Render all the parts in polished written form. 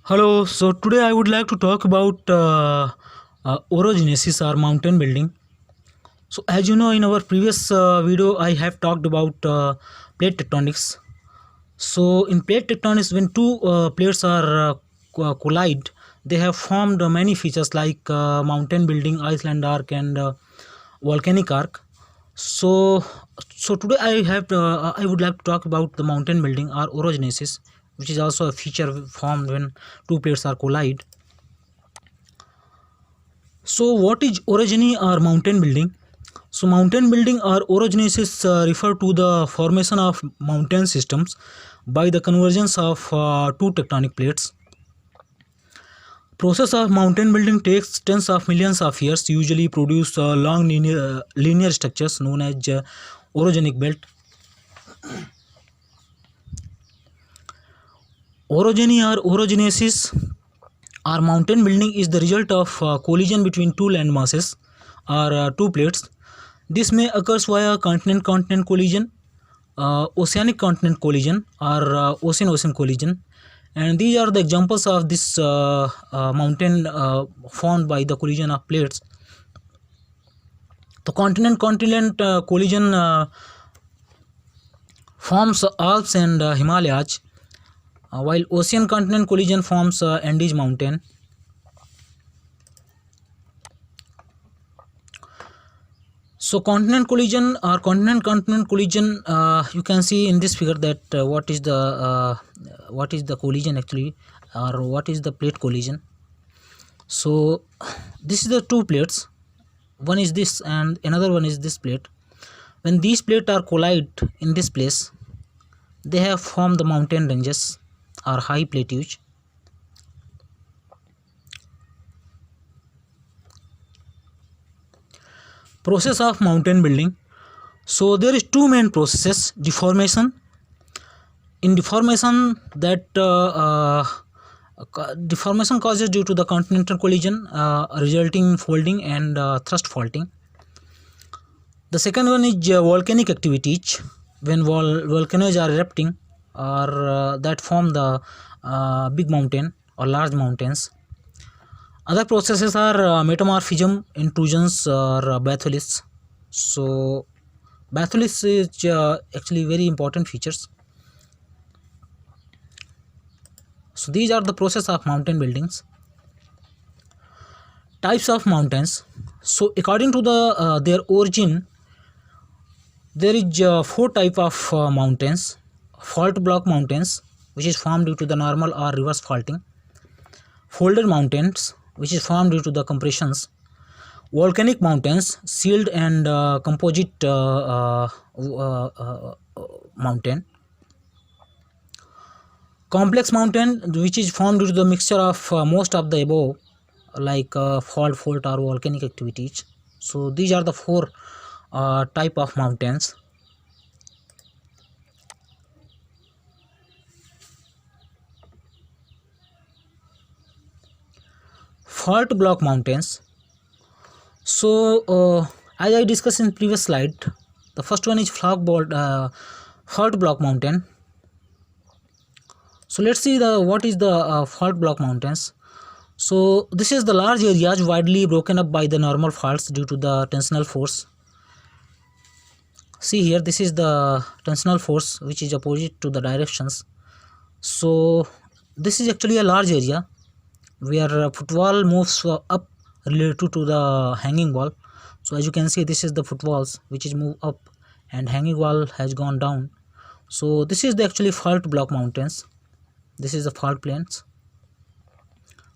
Hello, so today I would like to talk about orogenesis or mountain building. So, as you know, in our previous video, I have talked about plate tectonics. So, in plate tectonics, when two plates are collide, they have formed many features like mountain building, Iceland arc, and volcanic arc. So, so today I would like to talk about the mountain building or orogenesis, which is also a feature formed when two plates are collide. So, what is orogeny or mountain building? So, mountain building or orogenesis refer to the formation of mountain systems by the convergence of two tectonic plates. Process of mountain building takes tens of millions of years, usually produce long linear structures known as orogenic belt. Orogeny or orogenesis or mountain building is the result of collision between two land masses or two plates. This may occur via continent-continent collision, oceanic continent collision, or ocean-ocean collision. And these are the examples of this mountain formed by the collision of plates. The continent-continent collision forms Alps and Himalayas, while ocean continent collision forms Andes Mountain. So continent-continent collision, you can see in this figure that what is the collision actually, or what is the plate collision. So this is the two plates. One is this and another one is this plate. When these plates are collide in this place, they have formed the mountain ranges or high plateaus. Process of mountain building. So there is two main processes: deformation. In deformation, deformation causes due to the continental collision, resulting in folding and thrust faulting. The second one is volcanic activities, when volcanoes are erupting or that form the big mountain or large mountains. Other processes are metamorphism, intrusions, or batholiths. So batholiths is actually very important features. So these are the process of mountain buildings. Types of mountains. So according to their origin, there is four type of mountains: fault block mountains, which is formed due to the normal or reverse faulting; folded mountains, which is formed due to the compressions; volcanic mountains, sealed and composite mountain; complex mountain, which is formed due to the mixture of most of the above, like fault or volcanic activities. So these are the four type of mountains. Fault block mountains. So as I discussed in previous slide, the first one is fault block mountain. So let's see the what is the fault block mountains. So this is the large areas widely broken up by the normal faults due to the tensional force. See here, this is the tensional force which is opposite to the directions. So this is actually a large area where footwall moves up related to the hanging wall. So as you can see, this is the footwalls which is moved up and hanging wall has gone down. So this is the actually fault block mountains. This is the fault planes.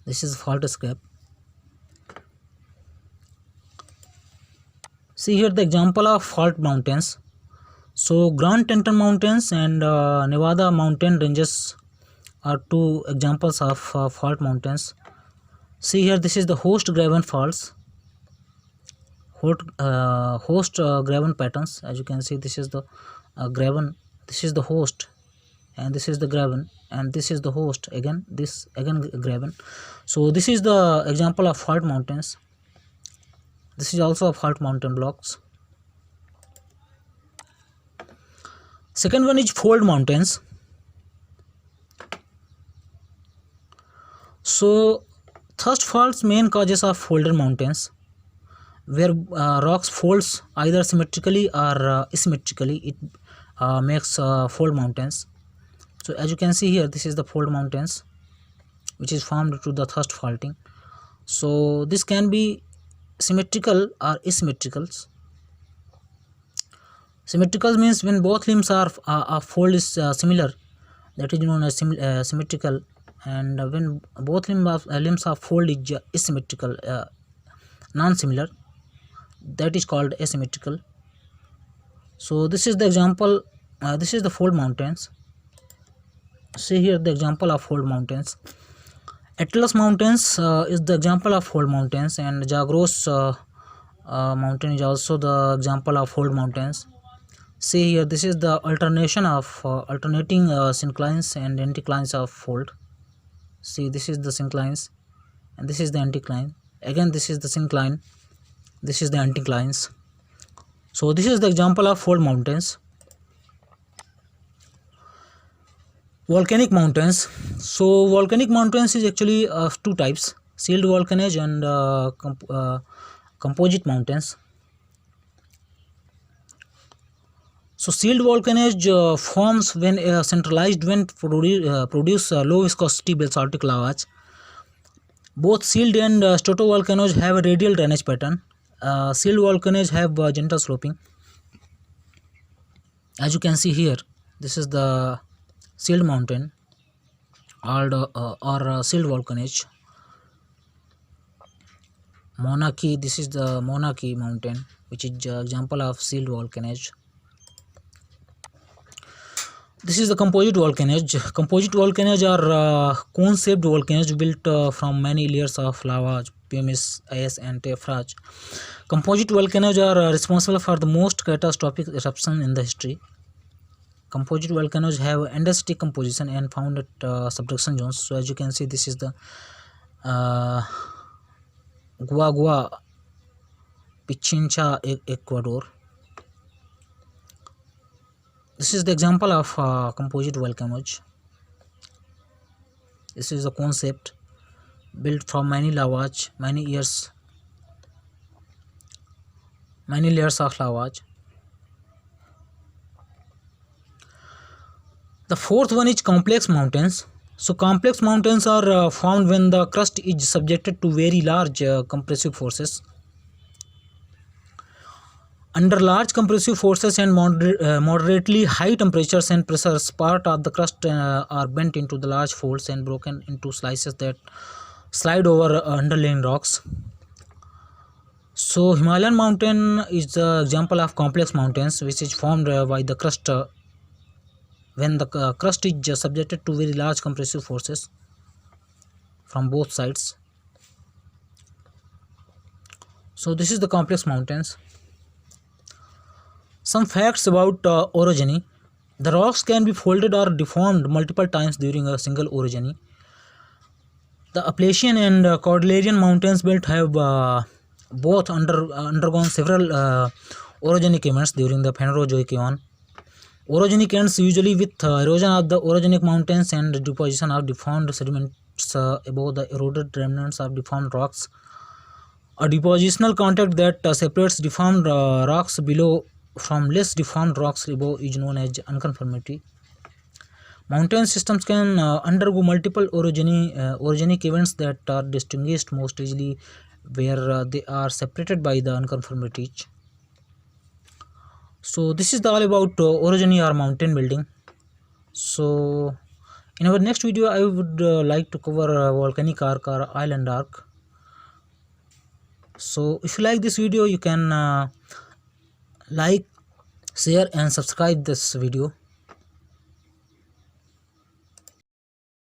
This is fault escape. See here the example of fault mountains. So Grand Teton Mountains and Nevada mountain ranges are two examples of fault mountains. See here, this is the host graben faults, host graben patterns. As you can see, this is the graben, this is the host, and this is the graben, and this is the host again, this again graben. So this is the example of fault mountains. This is also a fault mountain blocks. Second one is fold mountains. So thrust faults main causes are folded mountains, where rocks folds either symmetrically or asymmetrically. It makes fold mountains. So as you can see here, this is the fold mountains which is formed due to the thrust faulting. So this can be symmetrical or asymmetrical. Symmetrical means when both limbs are fold is similar, that is known as symmetrical, and when both limbs are fold is asymmetrical, non-similar, that is called asymmetrical. So this is the example, this is the fold mountains. See here the example of fold mountains. Atlas Mountains is the example of fold mountains, and Zagros mountain is also the example of fold mountains. See here, this is the alternation of alternating synclines and anticlines of fold. See, this is the synclines and this is the anticline. Again, this is the syncline, this is the anticlines. So this is the example of fold mountains. Volcanic mountains. So volcanic mountains is actually of two types: sealed volcanage and composite mountains. So sealed volcanage forms when a centralized vent produce low viscosity basaltic lavas. Both sealed and stratovolcanoes have a radial drainage pattern. Sealed volcanoes have gentle sloping. As you can see here, this is the sealed mountain or sealed volcanage. Mauna Kea, this is the Mauna Kea mountain, which is example of sealed volcanage. This is the composite volcanage. Composite volcanoes are cone-shaped volcanoes built from many layers of lava, pumice, ice, and tephra. Composite volcanoes are responsible for the most catastrophic eruption in the history. Composite volcanoes have andesitic composition and found at subduction zones. So as you can see, this is the Guagua, Pichincha, Ecuador. This is the example of composite volcanoes. This is the concept built from many lavas, many layers of lavas. The fourth one is complex mountains. So complex mountains are formed when the crust is subjected to very large compressive forces. Under large compressive forces and moderately high temperatures and pressures, part of the crust are bent into the large folds and broken into slices that slide over underlying rocks. So Himalayan mountain is the example of complex mountains, which is formed by the crust when the crust is subjected to very large compressive forces from both sides. So this is the complex mountains. Some facts about orogeny. The rocks can be folded or deformed multiple times during a single orogeny. The Appalachian and Cordilleran mountains belt have both undergone several orogenic events during the Phanerozoic eon. Orogenic ends usually with erosion of the orogenic mountains and deposition of deformed sediments above the eroded remnants of deformed rocks. A depositional contact that separates deformed rocks below from less deformed rocks above is known as unconformity. Mountain systems can undergo multiple orogenic events that are distinguished most easily where they are separated by the unconformities. So this is all about orogeny or mountain building. So in our next video I would like to cover volcanic arc or island arc. So if you like this video, you can like, share and subscribe this video.